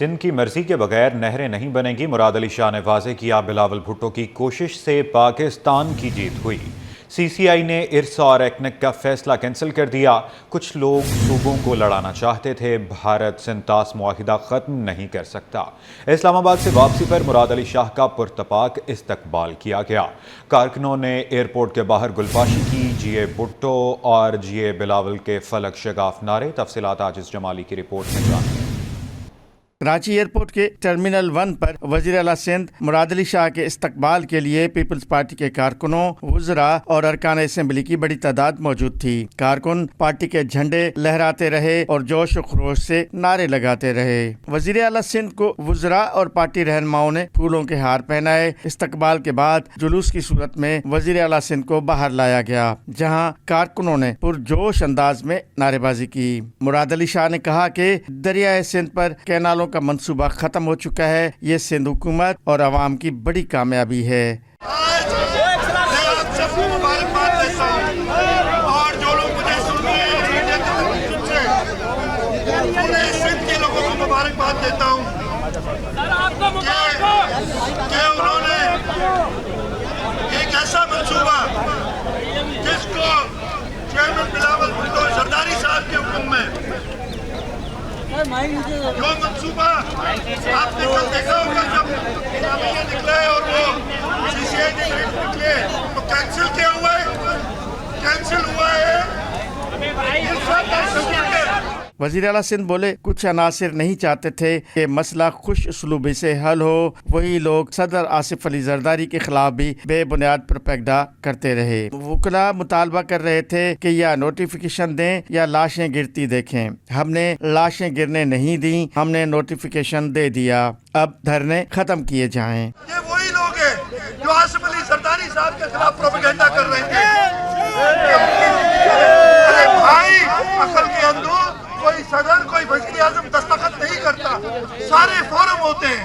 سندھ کی مرضی کے بغیر نہریں نہیں بنیں گی۔ مراد علی شاہ نے واضح کیا بلاول بھٹو کی کوشش سے پاکستان کی جیت ہوئی۔ سی سی آئی نے ارسا اور ایکنک کا فیصلہ کینسل کر دیا۔ کچھ لوگ صوبوں کو لڑانا چاہتے تھے، بھارت سندھ طاس معاہدہ ختم نہیں کر سکتا۔ اسلام آباد سے واپسی پر مراد علی شاہ کا پرتپاک استقبال کیا گیا۔ کارکنوں نے ایئرپورٹ کے باہر گلپاشی کی۔ جی اے بھٹو اور جی اے بلاول کے فلک شگاف نعرے۔ تفصیلات عاجز جمالی کی رپورٹ میں جانیں۔ کراچی ایئرپورٹ کے ٹرمینل 1 پر وزیر اعلیٰ سندھ مراد علی شاہ کے استقبال کے لیے پیپلز پارٹی کے کارکنوں، وزراء اور ارکان اسمبلی کی بڑی تعداد موجود تھی۔ کارکن پارٹی کے جھنڈے لہراتے رہے اور جوش و خروش سے نعرے لگاتے رہے۔ وزیر اعلیٰ سندھ کو وزراء اور پارٹی رہنماؤں نے پھولوں کے ہار پہنائے۔ استقبال کے بعد جلوس کی صورت میں وزیر اعلیٰ سندھ کو باہر لایا گیا، جہاں کارکنوں نے پرجوش انداز میں نعرے بازی کی۔ مراد علی شاہ نے کہا کہ دریائے سندھ پر کینالوں کا منصوبہ ختم ہو چکا ہے۔ یہ سندھ حکومت اور عوام کی بڑی کامیابی ہے۔ اور جو لوگ مجھے سن رہے ہیں میڈیا کے ترجمے سے پورے سندھ کے لوگوں کو مبارکباد دیتا ہوں کہ انہوں نے ایک ایسا منصوبہ جس کو چیئرمین بلاول بھٹو زرداری صاحب کے حکم میں جو منصوبہ آپ نے کل دیکھا ہوگا جب اعلامیہ نکلے اور وہ سی سی آئی کے نکلے تو کینسل ہوا ہے۔ وزیر اعلیٰ سندھ بولے کچھ عناصر نہیں چاہتے تھے کہ مسئلہ خوش اسلوبی سے حل ہو، وہی لوگ صدر آصف علی زرداری کے خلاف بھی بے بنیاد پروپیگنڈا کرتے رہے۔ وکلاء مطالبہ کر رہے تھے کہ یا نوٹیفیکیشن دیں یا لاشیں گرتی دیکھیں۔ ہم نے لاشیں گرنے نہیں دیں، ہم نے نوٹیفیکیشن دے دیا، اب دھرنے ختم کیے جائیں۔ یہ وہی لوگ ہیں جو آصف علی زرداری صاحب کے خلاف پروپیگنڈا کر رہے تھے۔ ارے بھائی، عقل کے اندر کوئی صدر کوئی وزیر اعظم دستخط نہیں کرتا، سارے فورم ہوتے ہیں۔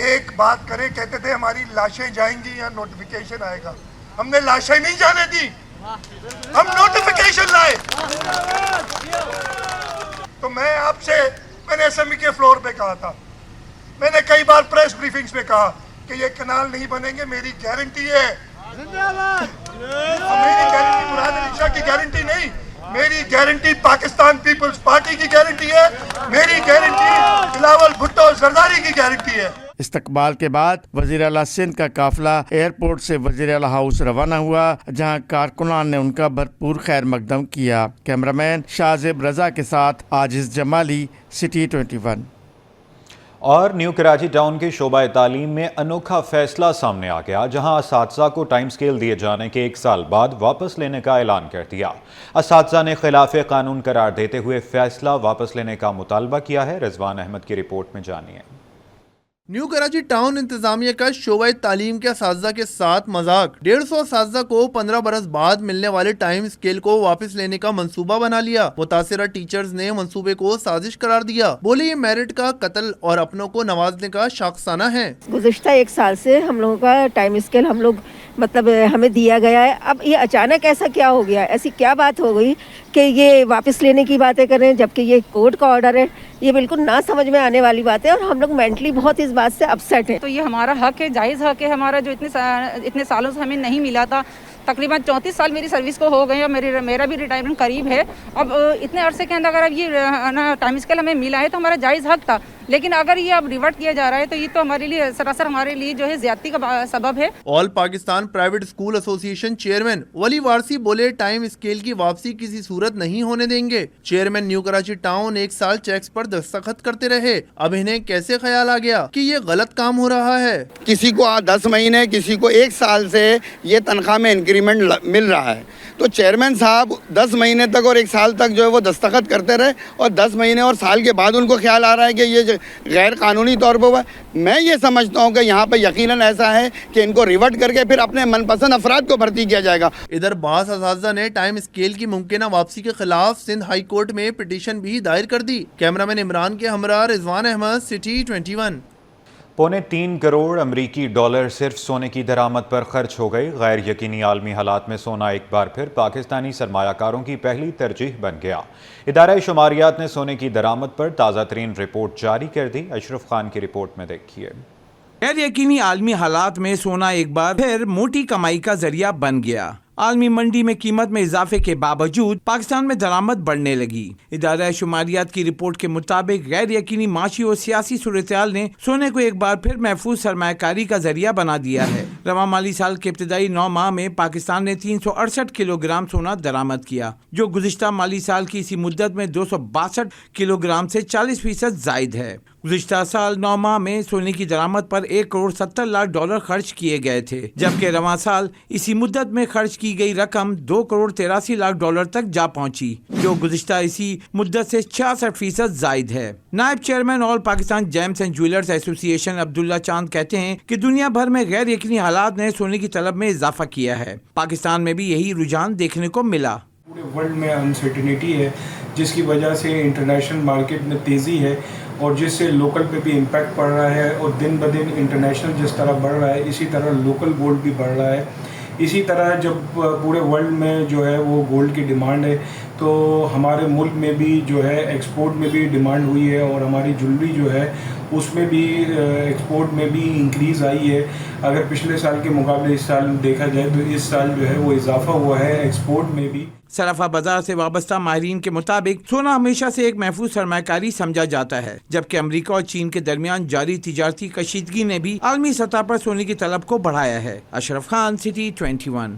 ایک بات کریں، کہتے تھے ہماری لاشیں جائیں گی یا نوٹیفیکیشن آئے گا۔ ہم نے لاشیں نہیں جانے دی، ہم نوٹیفیکیشن لائے۔ تو میں آپ سے، میں نے اسمبلی کے فلور پہ کہا تھا، میں نے کئی بار پریس بریفنگز میں کہا کہ یہ کنال نہیں بنیں گے، میری گارنٹی ہے۔ میری گارنٹی مراد علی شاہ کی گارنٹی نہیں، میری گارنٹی پاکستان پیپلز پارٹی کی گارنٹی ہے، میری گارنٹی بلاول بھٹو زرداری کی گارنٹی ہے۔ استقبال کے بعد وزیر اعلیٰ سندھ کا قافلہ ایئرپورٹ سے وزیر اعلیٰ ہاؤس روانہ ہوا، جہاں کارکنان نے ان کا بھرپور خیر مقدم کیا۔ کیمرامین شاہزیب رضا کے ساتھ عاجز جمالی، سٹی 21۔ اور نیو کراچی ٹاؤن کے شعبہ تعلیم میں انوکھا فیصلہ سامنے آ گیا، جہاں اساتذہ کو ٹائم سکیل دیے جانے کے 1 سال بعد واپس لینے کا اعلان کر دیا۔ اساتذہ نے خلاف قانون قرار دیتے ہوئے فیصلہ واپس لینے کا مطالبہ کیا ہے۔ رضوان احمد کی رپورٹ میں جانیے۔ نیو کراچی ٹاؤن انتظامیہ کا شعبہ تعلیم کے اساتذہ کے ساتھ مذاق۔ 150 اساتذہ کو 15 برس بعد ملنے والے ٹائم سکیل کو واپس لینے کا منصوبہ بنا لیا۔ متاثرہ ٹیچرز نے منصوبے کو سازش قرار دیا، بولے یہ میرٹ کا قتل اور اپنوں کو نوازنے کا شاخسانہ ہے۔ گزشتہ 1 سال سے ہم لوگوں کا ٹائم سکیل ہمیں دیا گیا ہے، اب یہ اچانک ایسا کیا ہو گیا، ایسی کیا بات ہو گئی کہ یہ واپس لینے کی باتیں کر رہے ہیں، جبکہ یہ کورٹ کا آرڈر ہے۔ یہ بالکل نہ سمجھ میں آنے والی بات ہے اور ہم لوگ مینٹلی بہت اس بات سے اپسیٹ ہیں۔ تو یہ ہمارا حق ہے، جائز حق ہے ہمارا، جو اتنے سالوں سے ہمیں نہیں ملا تھا۔ تقریباً 34 سال میری سروس کو ہو گئے اور میرا بھی ریٹائرمنٹ قریب ہے۔ اب اتنے عرصے کے اندر اگر یہ ٹائم اسکیل ہمیں ملا ہے تو ہمارا جائز حق تھا، لیکن اگر یہ اب ریورٹ کیا جا رہا ہے تو یہ تو ہمارے لیے سراسر ہمارے لیے جو ہے زیادتی کا سبب ہے۔ آل پاکستان پرائیویٹ اسکول ایسوسی ایشن چیئرمین ولی وارسی بولے ٹائم اسکیل کی واپسی کسی صورت نہیں ہونے دیں گے۔ چیئرمین نیو کراچی ٹاؤن 1 سال چیکس پر دستخط کرتے رہے، اب انہیں کیسے خیال آ گیا کہ یہ غلط کام ہو رہا ہے؟ کسی کو 10 مہینے، کسی کو 1 سال سے یہ تنخواہ میں انکریمنٹ مل رہا ہے، تو چیئرمین صاحب 10 مہینے تک اور 1 سال تک جو ہے وہ دستخط کرتے رہے، اور 10 مہینے اور سال کے بعد ان کو خیال آ رہا ہے کہ یہ غیر قانونی طور پر ہوا ہے۔ میں یہ سمجھتا ہوں کہ یہاں پہ یقیناً ایسا ہے کہ ان کو ریورٹ کر کے پھر اپنے من پسند افراد کو بھرتی کیا جائے گا۔ ادھر بعض اساتذہ نے ٹائم اسکیل کی ممکنہ واپسی کے خلاف سندھ ہائی کورٹ میں پٹیشن بھی دائر کر دی۔ کیمرامین عمران کے ہمراہ رضوان احمد، سٹی 21۔ 3.25 करोड़ अमरीकी डॉलर सिर्फ सोने की दरामद पर खर्च हो गई। गैर यकीनी आलमी हालात में सोना एक बार फिर पाकिस्तानी सरमायाकारों की पहली तरजीह बन गया। इदारा शुमारियात ने सोने की दरामद पर ताज़ा तरीन रिपोर्ट जारी कर दी। अशरफ खान की रिपोर्ट में देखिए। गैर यकीनी आलमी हालात में सोना एक बार फिर मोटी कमाई का जरिया बन गया। आलमी मंडी में कीमत में इजाफे के बावजूद पाकिस्तान में दरामद बढ़ने लगी। इदारा शुमारियात की रिपोर्ट के मुताबिक गैर यकीनी माशी और सियासी सूरत-ए-हाल ने सोने को एक बार फिर महफूज सरमायाकारी का जरिया बना दिया है। रवा माली साल के इब्तदाई 9 माह में पाकिस्तान ने 368 किलोग्राम सोना दरामद किया, जो गुज़िश्ता माली साल की इसी मुद्दत में 262 किलोग्राम से 40% जायद है। गुज़िश्ता साल 9 माह में सोने की दरामद पर 1 करोड़ 70 लाख डॉलर खर्च किए गए थे, जबकि रवां साल इसी मुद्दत में खर्च की गई रकम 2 करोड़ 83 लाख डॉलर तक जा पहुंची, जो गुज़िश्ता इसी मुद्दत से 66% जायद है। नायब chairman all Pakistan James and jewellers association Abdullah चांद कहते हैं कि दुनिया भर में गैर यकीनी हालात ने सोने की तलब में इजाफा किया है। पाकिस्तान में भी यही रुझान देखने को मिला। पूरे वर्ल्ड में अनसर्टिनिटी है, जिसकी वजह से इंटरनेशनल मार्केट में तेज़ी है और जिससे लोकल पे भी इम्पैक्ट पड़ रहा है। और दिन ब दिन इंटरनेशनल जिस तरह बढ़ रहा है, इसी तरह लोकल गोल्ड भी बढ़ रहा है। इसी तरह जब पूरे वर्ल्ड में जो है वो गोल्ड की डिमांड है, तो हमारे मुल्क में भी जो है एक्सपोर्ट में भी डिमांड हुई है और हमारी ज्वेलरी जो है उसमें भी एक्सपोर्ट में भी इंक्रीज़ आई है। अगर पिछले साल के मुकाबले इस साल देखा जाए तो इस साल जो है वो इजाफा हुआ है एक्सपोर्ट में भी। सराफा बाजार से वाबस्ता माहिरीन के मुताबिक सोना हमेशा से एक महफूज सरमायाकारी समझा जाता है, जबकि अमेरिका और चीन के दरमियान जारी तिजारती कशीदगी ने भी आलमी सतह पर सोने की तलब को बढ़ाया है। Ashraf Khan, city 21।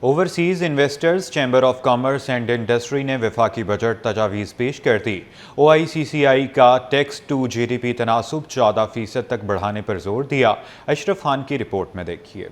Overseas investors chamber of commerce and industry ने वफाकी बजट तजावीज़ पेश कर दी। OICCI का टैक्स टू GDP तनासुब 14% तक बढ़ाने पर जोर दिया। अशरफ खान की रिपोर्ट में देखिए।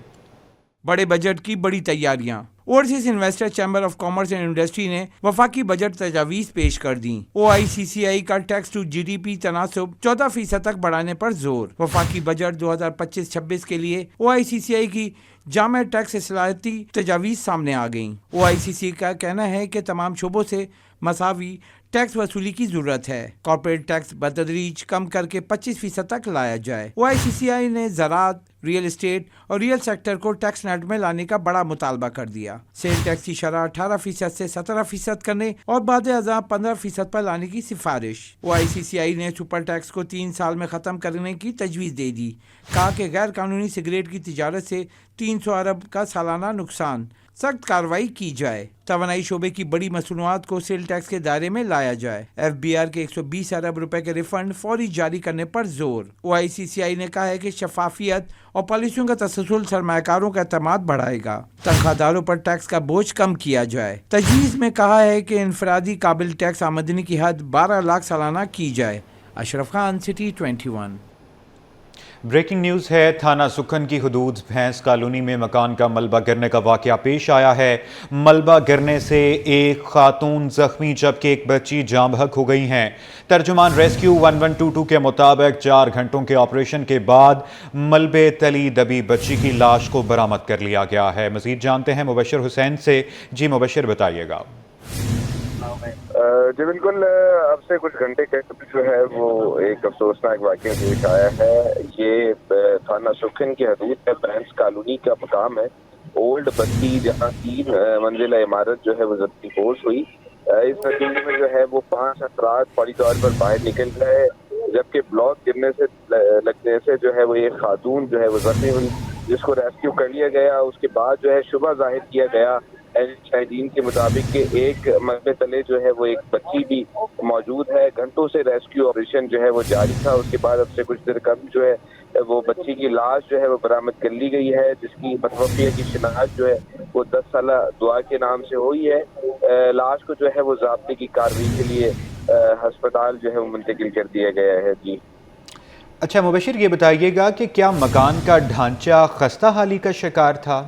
बड़े बजट की बड़ी तैयारियां। Overseas investor chamber of commerce and industry ने वफाकी बजट तजावीज़ पेश कर दी। OICCI का टैक्स टू GDP तनासुब 14% तक बढ़ाने पर जोर। वफाकी बजट 2025-26 के लिए OICCI की जामे टैक्स इस्लाहती तजावीज़ सामने आ गईं। OICCI का कहना है कि तमाम शोबों से मसावी टैक्स वसूली की जरूरत है। कॉर्पोरेट टैक्स बतदरीज कम करके 25% तक लाया जाए। OICCI ने ज़राअत, रियल एस्टेट और रियल सेक्टर को टैक्स नेट में लाने का बड़ा मुतालबा कर दिया। सेल टैक्स की शरह 18% से 17% करने और बाद अज़ा 15% पर लाने की सिफारिश। OICCI ने सुपर टैक्स को 3 साल में ख़त्म करने की तजवीज़ दे दी। कहा कि गैर कानूनी सिगरेट की तिजारत से 300 अरब का सालाना नुकसान, सख्त कार्रवाई की जाए। तवानाई शोबे की बड़ी मसनूआत को सेल टैक्स के दायरे में लाया जाए। FBR के 120 अरब रुपए के रिफंड फौरी जारी करने पर जोर। OICCI ने कहा है कि शफाफियत और पॉलिसियों का तसलसल सरमायाकारों का एतमाद बढ़ाएगा। तनख्वाहदारों पर टैक्स का बोझ कम किया जाए। तजवीज़ में कहा है कि इनफरादी काबिल टैक्स आमदनी की हद 12 लाख सालाना की जाए। Ashraf Khan, city 21। Breaking news है। थाना सुखन की हुदूद भैंस कॉलोनी में मकान का मलबा गिरने का वाक़या पेश आया है। मलबा गिरने से एक खातून जख्मी जबकि एक बच्ची जाँ बहक हो गई हैं। तर्जुमान रेस्क्यू 1122 के मुताबिक 4 घंटों के ऑपरेशन के बाद मलबे तली दबी बच्ची की लाश को बरामद कर लिया गया है। मज़ीद जानते हैं मुबशर हुसैन से। जी मुबशर, बताइएगा। जी बिल्कुल, अब से कुछ घंटे के जो है वो एक अफसोसनाक वाक़या पेश आया है। ये थाना सुखन की हदूद में बैंस कॉलोनी का मकाम है, ओल्ड बस्ती, जहाँ 3 मंजिला इमारत जो है वो जब्ती पोश हुई। इस नतीजे में जो है वो 5 अफराद फौरी तौर पर बाहर निकल गए, जबकि ब्लॉक गिरने से लगने से जो है वो एक खातून जो है वो जख्मी हुई, जिसको रेस्क्यू कर लिया गया। उसके बाद जो है शुबा जाहिर किया गया शाहिदीन के मुताबिक कि एक मलबे तले जो है वो एक बच्ची भी मौजूद है। घंटों से रेस्क्यू ऑपरेशन जो है वो जारी था। उसके बाद अब से कुछ देर कम जो है वो बच्ची की लाश जो है वो बरामद कर ली गई है, जिसकी मतवफ़िया की शिनाख्त जो है वो 10 साला दुआ के नाम से हुई है। लाश को जो है वो ज़ाब्ते की कार्रवाई के लिए हस्पताल जो है वो मुंतकिल कर दिया गया है। जी अच्छा मुबशर, ये बताइएगा कि क्या मकान का ढांचा खस्ता हाली का शिकार था?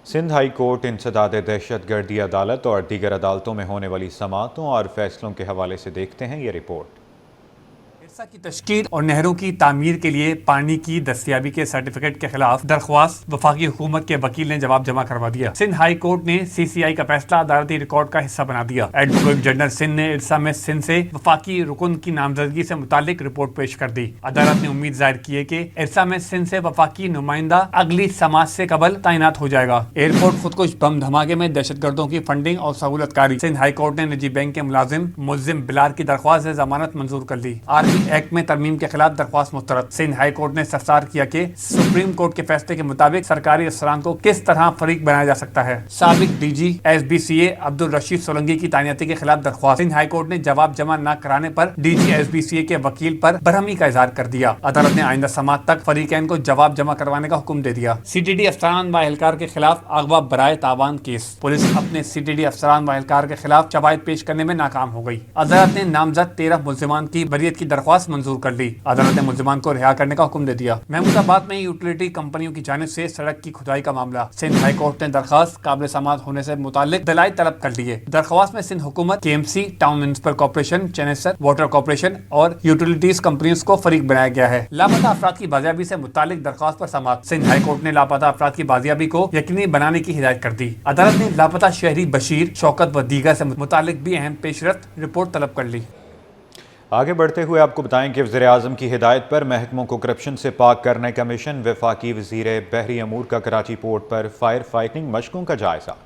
सिंध हाई कोर्ट इंसदाद दहशतगर्दी अदालत और दीगर अदालतों में होने वाली समाअतों और फैसलों के हवाले से देखते हैं ये रिपोर्ट। इरसा की तश्कील और नहरों की तामीर के लिए पानी की दस्तयाबी के सर्टिफिकेट के खिलाफ दरख्वास्त वफाकी हुकूमत के वकील ने जवाब जमा करवा दिया। सिंध हाई कोर्ट ने CCI का फैसला अदालती रिकॉर्ड का हिस्सा बना दिया। एडवोकेट जनरल सिंध ने इरसा में सिंध से वफाकी रुकन की नामजदगी से मुतालिक रिपोर्ट पेश कर दी। अदालत ने उम्मीद जाहिर की है कि इरसा में सिंध से वफाकी नुमाइंदा अगली समाज से कबल तैनात हो जाएगा। एयरपोर्ट खुदकुश बम धमाके में दहशतगर्दों की फंडिंग और सहूलतकारी। सिंध हाई कोर्ट ने निजी बैंक के मुलजिम बिलार की दरख्वास्त से जमानत मंजूर कर ली। आर्मी एक्ट में तरमीम के खिलाफ दरख्वास्त मुस्तरद। सिंध हाई कोर्ट ने इस्तफसार किया कि सुप्रीम कोर्ट के फैसले के मुताबिक सरकारी अफसरान को किस तरह फरीक बनाया जा सकता है। साबिक DG SBCA अब्दुल रशीद सोलंकी की तैनाती के खिलाफ दरख्वास्त। सिंध हाई कोर्ट ने जवाब जमा न कराने पर DG SBCA के वकील पर बरहमी का इजहार कर दिया। अदालत ने आइंदा समात तक फरीकैन को जवाब जमा करवाने का हुक्म दे दिया। CTD अफसरान व एहलकार के खिलाफ अगवा बराए तावान केस। पुलिस अपने CTD अफसरान व एहलकार के खिलाफ शवाहिद पेश करने में नाकाम हो गई। अदालत ने नामजद 13 मुल्जिमान की बरियत की दरख्वास्त मंजूर कर ली। अदालत ने मुल्जिमान को रिहा करने का हुक्म दे दिया। महमूदाबाद में यूटिलिटी कंपनियों की जानिब से सड़क की खुदाई का मामला। सिंध हाई कोर्ट ने दरखास्त काबिल समाअत होने से मुतालिक दलाइल तलब कर लिए। दरख्वास्त में सिंध हुकूमत, KMC, town municipal corporation, Chanesar water corporation और यूटिलिटीज कंपनियों को फरीक बनाया गया है। लापता अफराद की बाजियाबी से मुतालिक दरख्वास्त पर समाअत। सिंध हाई कोर्ट ने लापता अफराद की बाजियाबी को यकीनी बनाने की हिदायत कर दी। अदालत ने लापता शहरी बशीर, शौकत व दीगर से मुतालिक भी अहम पेशरफ्त रिपोर्ट तलब कर ली। आगे बढ़ते हुए आपको बताएं कि वज़ीर-ए-आज़म की हिदायत पर महकमों को करप्शन से पाक करने का मिशन। वफाकी वज़ीर बहरी अमूर का कराची पोर्ट पर फायर फाइटिंग मशकों का जायज़ा।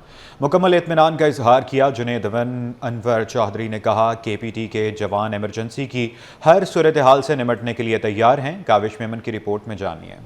मुकम्मल इत्मीनान का इजहार किया। जुनेद अनवर चौधरी ने कहा KPT के जवान एमरजेंसी की हर सूरत हाल से निमटने के लिए तैयार हैं। काविश मेमन की रिपोर्ट में जानिए।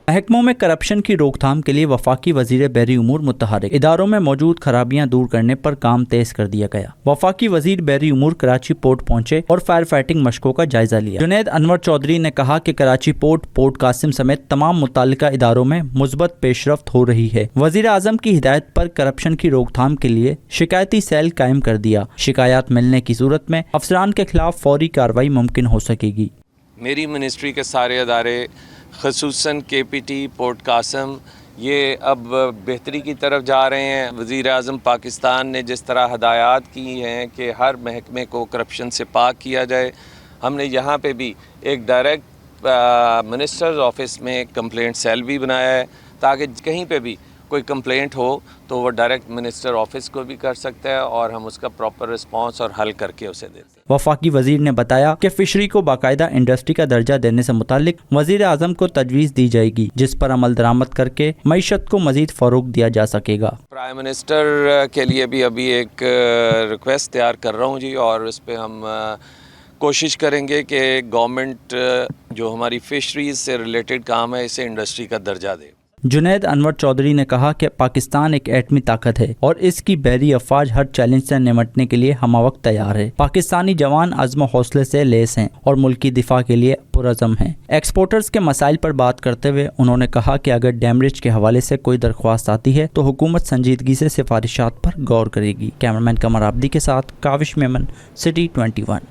महकमों में करप्शन की रोकथाम के लिए वफाकी वजीर बहरी उमूर मुतहरिक। इदारों में मौजूद खराबियां दूर करने पर काम तेज कर दिया गया। वफाकी वजीर बहरी उमूर कराची पोर्ट पहुंचे और फायर फाइटिंग मशकों का जायजा लिया। जुनेद अनवर चौधरी ने कहा कि कराची पोर्ट कासिम समेत तमाम मुताल्लिका इदारों में मुस्बत पेशरफ्त हो रही है। वजीर आजम की हिदायत पर करप्शन की रोकथाम के लिए शिकायती सेल कायम कर दिया। शिकायत मिलने की सूरत में अफसरान के खिलाफ फौरी कार्रवाई मुमकिन हो सकेगी। मेरी मिनिस्ट्री के सारे अदारे ख़ुसूसन KPT पोर्ट कासिम ये अब बेहतरी की तरफ जा रहे हैं। वज़ीर आज़म पाकिस्तान ने जिस तरह हदायत की हैं कि हर महकमे को करप्शन से पाक किया जाए, हमने यहाँ पे भी एक डायरेक्ट मिनिस्टर्स ऑफिस में कंप्लेंट सेल भी बनाया है ताकि कहीं पे भी कोई कंप्लेंट हो तो वो डायरेक्ट मिनिस्टर ऑफिस को भी कर सकता है और हम उसका प्रॉपर रिस्पांस और हल करके उसे देते हैं। वफाकी वजीर ने बताया कि फिशरी को बाकायदा इंडस्ट्री का दर्जा देने से मुतालिक वजीर आजम को तजवीज़ दी जाएगी, जिस पर अमल दरामद करके मईशत को मजीद फ़रोग दिया जा सकेगा। प्राइम मिनिस्टर के लिए भी अभी एक रिक्वेस्ट तैयार कर रहा हूँ जी, और इस पर हम कोशिश करेंगे कि गवर्नमेंट जो हमारी फिशरीज से रिलेटेड काम है इसे इंडस्ट्री का दर्जा दे। जुनेद अनवर चौधरी ने कहा कि पाकिस्तान एक एटमी ताकत है और इसकी बहरी अफवाज हर चैलेंज से निमटने के लिए हमवक्त तैयार है। पाकिस्तानी जवान अज़्म हौसले से लेस हैं और मुल्की दिफा के लिए पुरज़म हैं। एक्सपोर्टर्स के मसाइल पर बात करते हुए उन्होंने कहा कि अगर डैमरेज के हवाले से कोई दरख्वास्त आती है तो हुकूमत संजीदगी से सिफारिशात पर गौर करेगी। कैमरामैन कमर आब्दी के साथ काविश मेमन, सिटी 21।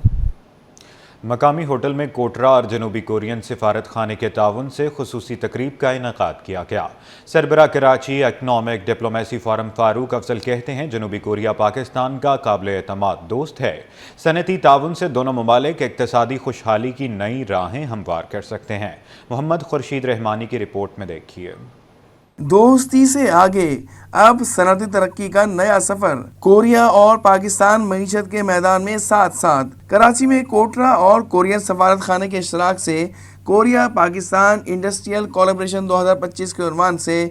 मकामी होटल में कोटरा और जनूबी कोरियन सिफारत खाने के ताउन से खुसूसी तकरीब का इनेकाद किया गया। सरबरा Karachi economic diplomacy forum Farooq Afzal कहते हैं जनूबी कोरिया पाकिस्तान का काबिल एतमाद दोस्त है। सनती ताउन से दोनों ममालिक इक्तसादी खुशहाली की नई राहें हमवार कर सकते हैं। मोहम्मद खुर्शीद रहमानी की रिपोर्ट में देखिए। दोस्ती से आगे अब सनती तरक्की का नया सफर। कोरिया और पाकिस्तान मईशत के मैदान में साथ साथ। कराची में कोटरा और कोरियन सफारत खाने के इश्तराक से कोरिया पाकिस्तान इंडस्ट्रियल कोलैबोरेशन 2025 के उन्वान से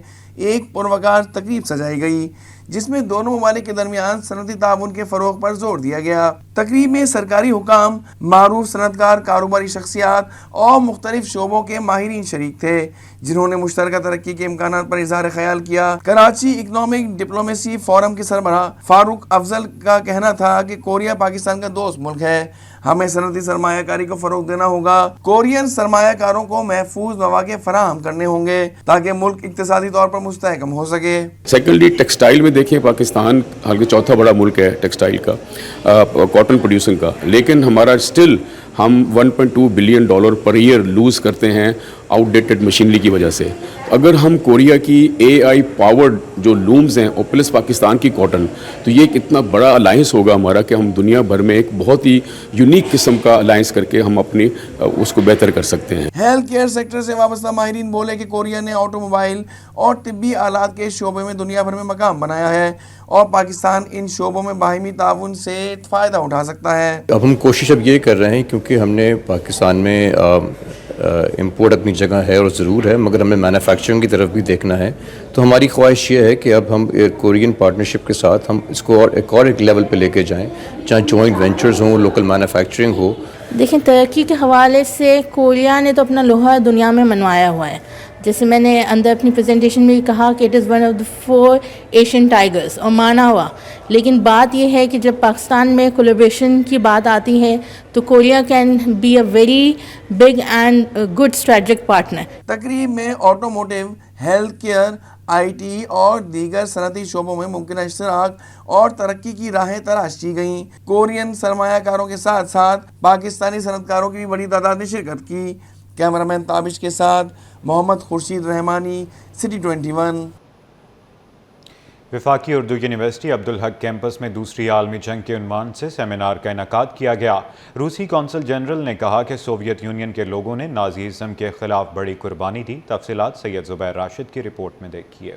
एक पुरवकार तकरीब सजाई गई, जिसमें दोनों ममालिक के दरमियान सनती ताउन के फरोग पर जोर दिया गया। तकरीब में सरकारी हुकाम, मारूफ सनतकार, कारोबारी शख्सियात और मुख्तलिफ शोबों के माहिरीन शरीक थे, जिन्होंने मुश्तरका तरक्की के इम्कानात पर इजहार ख्याल किया। कराची इकनॉमिक डिप्लोमेसी फोरम के सरबराह फारूक अफजल का कहना था कि कोरिया पाकिस्तान का दोस्त मुल्क है, हमें सनती सरमायाकारी को फरोग देना होगा। कोरियन सरमायाकारों को महफूज मौके फराहम करने होंगे ताकि मुल्क इक्तिसादी तौर पर मुस्तहकम हो सके। सेकेंडली टेक्सटाइल में देखें, पाकिस्तान हालांकि चौथा बड़ा मुल्क है टेक्सटाइल का, कॉटन प्रोड्यूसिंग का, लेकिन हमारा स्टिल ہم $1.2 بلین پر ایئر لوز کرتے ہیں آؤٹ ڈیٹڈ مشینری کی وجہ سے. اگر ہم کوریا کی AI پاورڈ جو لومز ہیں اور پلس پاکستان کی کاٹن, تو یہ ایک اتنا بڑا الائنس ہوگا ہمارا کہ ہم دنیا بھر میں ایک بہت ہی یونیک قسم کا الائنس کر کے ہم اپنی اس کو بہتر کر سکتے ہیں. ہیلتھ کیئر سیکٹر سے وابستہ ماہرین بولے کہ کوریا نے آٹو موبائل اور طبی آلات کے شعبے میں دنیا بھر میں مقام بنایا ہے اور پاکستان ان شعبوں میں باہمی تعاون سے فائدہ اٹھا سکتا ہے. اب ہم کوشش اب یہ کر رہے ہیں کیونکہ ہم نے پاکستان میں امپورٹ اپنی جگہ ہے اور ضرور ہے, مگر ہمیں مینوفیکچرنگ کی طرف بھی دیکھنا ہے. تو ہماری خواہش یہ ہے کہ اب ہم کورین پارٹنرشپ کے ساتھ ہم اس کو ایک لیول پہ لے کے جائیں, جہاں جوائنٹ وینچرز ہوں, لوکل مینوفیکچرنگ ہو. دیکھیں, ترقی کے حوالے سے کوریا نے تو اپنا لوہا دنیا میں منوایا ہوا ہے. جیسے میں نے اندر اپنی پریزنٹیشن میں کہا کہ it is one of the 4 Asian tigers, اور مانا ہوا. لیکن بات یہ ہے کہ جب پاکستان میں کولیبریشن کی بات آتی ہے تو Korea can be a very big and good strategic partner. تقریب میں آٹوموٹیو, ہیلتھ کیئر, IT اور دیگر صنعتی شعبوں میں ممکنہ اشتراک اور ترقی کی راہیں تلاش کی گئیں. کورین سرمایہ کاروں کے ساتھ ساتھ پاکستانی صنعت کاروں کی بھی بڑی تعداد نے شرکت کی. کیمرامین تابش کے ساتھ محمد خورشید رحمانی, سٹی 21. وفاقی اردو یونیورسٹی عبدالحق کیمپس میں دوسری عالمی جنگ کے عنوان سے سیمینار کا انعقاد کیا گیا. روسی کونسل جنرل نے کہا کہ سوویت یونین کے لوگوں نے نازیزم کے خلاف بڑی قربانی دی. تفصیلات سید زبیر راشد کی رپورٹ میں دیکھیے.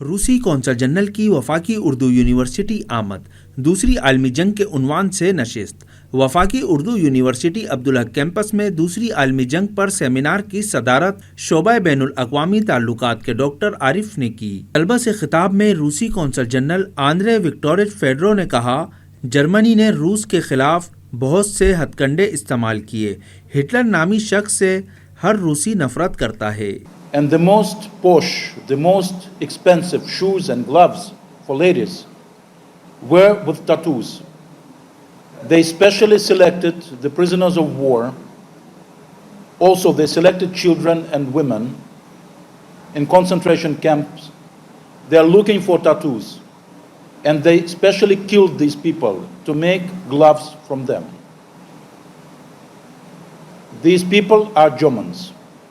روسی کونسل جنرل کی وفاقی اردو یونیورسٹی آمد, دوسری عالمی جنگ کے عنوان سے نشست. وفاقی اردو یونیورسٹی عبدالحق کیمپس میں دوسری عالمی جنگ پر سیمینار کی صدارت شعبہ بین الاقوامی تعلقات کے ڈاکٹر عارف نے کی. طلبہ سے خطاب میں روسی کونسل جنرل آندرے وکٹورچ فیڈرو نے کہا, جرمنی نے روس کے خلاف بہت سے ہتھ کنڈے استعمال کیے. ہٹلر نامی شخص سے ہر روسی نفرت کرتا ہے. And the most posh, the most expensive shoes and gloves for ladies were with tattoos. They specially selected the prisoners of war. Also, they selected children and women in concentration camps. They are looking for tattoos. And they specially killed these people to make gloves from them. These people are Germans.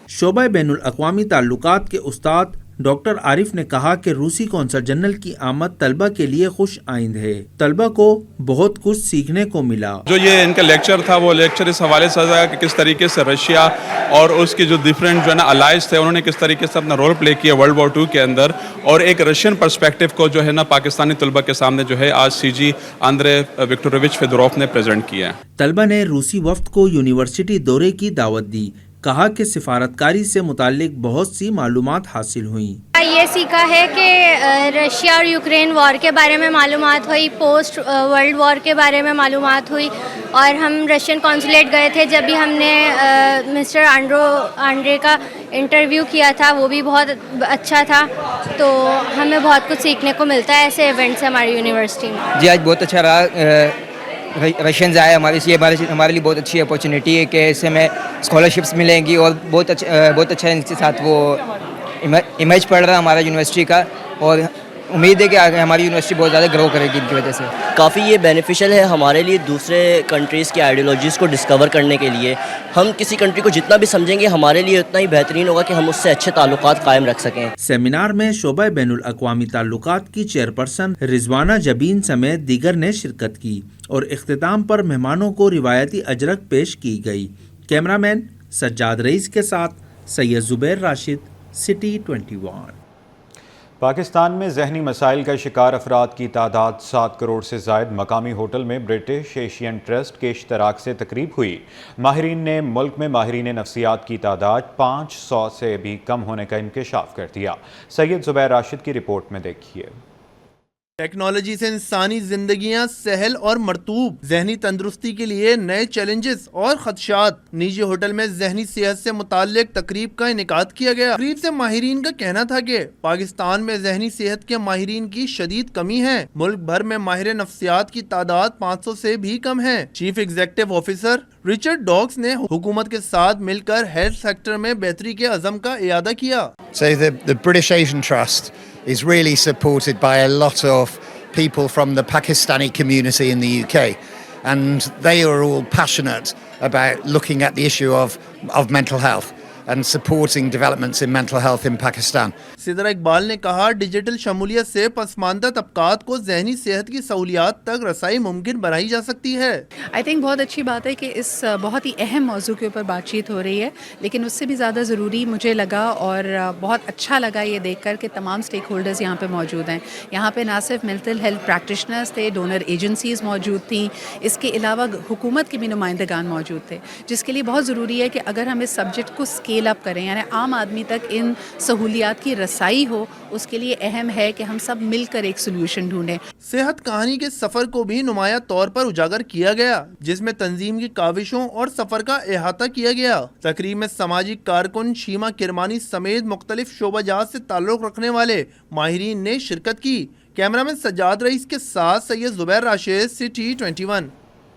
شعبہ بین الاقوامی تعلقات کے استاد doctor عارف نے کہا کہ روسی council general کی آمد طلبہ کے لیے خوش آئند ہے. طلبہ کو بہت کچھ سیکھنے کو ملا. جو یہ ان کا لیکچر تھا وہ لیکچر اس حوالے سے تھا کہ کس طریقے سے رشیا اور اس کی جو ڈفرینٹ جو ہے نا الائز تھے, انہوں نے کس طریقے سے اپنا رول پلے کیا ورلڈ وار 2 کے اندر, اور ایک رشین پرسپیکٹیو کو جو ہے نا پاکستانی طلبہ کے سامنے جو ہے آج CG آندرے وکٹوروچ فیدروف نے پریزنٹ کیا. طلبہ نے روسی وفد کو یونیورسٹی دورے کی دعوت دی. کہا کہ سفارتکاری سے متعلق بہت سی معلومات حاصل ہوئیں. یہ سیکھا ہے کہ رشیا اور یوکرین وار کے بارے میں معلومات ہوئی, پوسٹ ورلڈ وار کے بارے میں معلومات ہوئی, اور ہم رشین کونسولیٹ گئے تھے جب بھی ہم نے مسٹر آنڈرے کا انٹرویو کیا تھا, وہ بھی بہت اچھا تھا. تو ہمیں بہت کچھ سیکھنے کو ملتا ہے ایسے ایونٹ سے ہماری یونیورسٹی میں. جی آج بہت اچھا رہا. رشینز آئے ہمارے لیے بہت اچھی اپارچونیٹی ہے کہ اس سے ہمیں اسکالرشپس ملیں گی, اور بہت اچھا ان کے ساتھ وہ امیج پڑ رہا ہے ہمارا یونیورسٹی کا, اور امید ہے کہ آگے ہماری یونیورسٹی بہت زیادہ گرو کرے گی ان کی وجہ سے. کافی یہ بینیفیشل ہے ہمارے لیے دوسرے کنٹریز کی آئیڈیالوجیز کو ڈسکور کرنے کے لیے. ہم کسی کنٹری کو جتنا بھی سمجھیں گے ہمارے لیے اتنا ہی بہترین ہوگا کہ ہم اس سے اچھے تعلقات قائم رکھ سکیں. سیمینار میں شعبہ بین الاقوامی تعلقات کی چیئرپرسن رضوانہ جبین سمیت دیگر نے شرکت کی, اور اختتام پر مہمانوں کو روایتی اجرک پیش کی گئی. کیمرامین سجاد رئیس کے ساتھ سید زبیر راشد, سٹی 21. پاکستان میں ذہنی مسائل کا شکار افراد کی تعداد 7 کروڑ سے زائد. مقامی ہوٹل میں برٹش ایشین ٹرسٹ کے اشتراک سے تقریب ہوئی. ماہرین نے ملک میں ماہرین نفسیات کی تعداد 500 سے بھی کم ہونے کا انکشاف کر دیا. سید زبیر راشد کی رپورٹ میں دیکھیے. ٹیکنالوجی سے انسانی زندگیاں سہل اور مرطوب. ذہنی تندرستی کے لیے نئے چیلنجز اور خدشات. نجی ہوٹل میں ذہنی صحت سے متعلق تقریب کا انعقاد کیا گیا. تقریب سے ماہرین کا کہنا تھا کہ پاکستان میں ذہنی صحت کے ماہرین کی شدید کمی ہے. ملک بھر میں ماہر نفسیات کی تعداد 500 سے بھی کم ہے. چیف ایگزیکٹو آفیسر رچرڈ ڈاکس نے حکومت کے ساتھ مل کر ہیلتھ سیکٹر میں بہتری کے عزم کا اعادہ کیا. So the British Asian Trust is really supported by a lot of people from the Pakistani community in the UK. and they are all passionate about looking at the issue of mental health and supporting developments in mental health in Pakistan. Sidra Iqbal ने कहा, digital शमूलियत से पसमानदा तबकात को ज़हनी सेहत की सहूलियात तक रसाई मुमकिन बनाई जा सकती है। आई थिंक बहुत अच्छी बात है कि इस बहुत ही अहम मौजू के ऊपर बातचीत हो रही है, लेकिन उससे भी ज़्यादा ज़रूरी मुझे लगा और बहुत अच्छा लगा ये देखकर कि तमाम स्टेक होल्डर्स यहाँ पे मौजूद हैं। यहाँ पे ना सिर्फ मेंटल हेल्थ प्रैक्टिशनर्स थे, डोनर एजेंसीज़ मौजूद थी, इसके अलावा हुकूमत के भी नुमाइंदगान मौजूद थे, जिसके लिए बहुत ज़रूरी है कि अगर हम इस सब्जेक्ट को स्केल अप करें, यानी आम आदमी तक इन सहूलियात की रसाई हो, उसके लिए अहम है कि हम सब मिलकर एक सोल्यूशन ढूंढें। सेहत कहानी के सफर को भी नुमाया तौर पर उजागर किया गया, जिसमें तंजीम की काविशों और सफर का अहाता किया गया। तकरीब में समाजी कारकुन शीमा किरमानी समेत मुख्तलिफ शोबाजात से ताल्लुक़ रखने वाले माहिरीन ने शिरकत की। कैमरामैन सज्जाद रईस के साथ सैयद जुबैर राशिद, सिटी 21।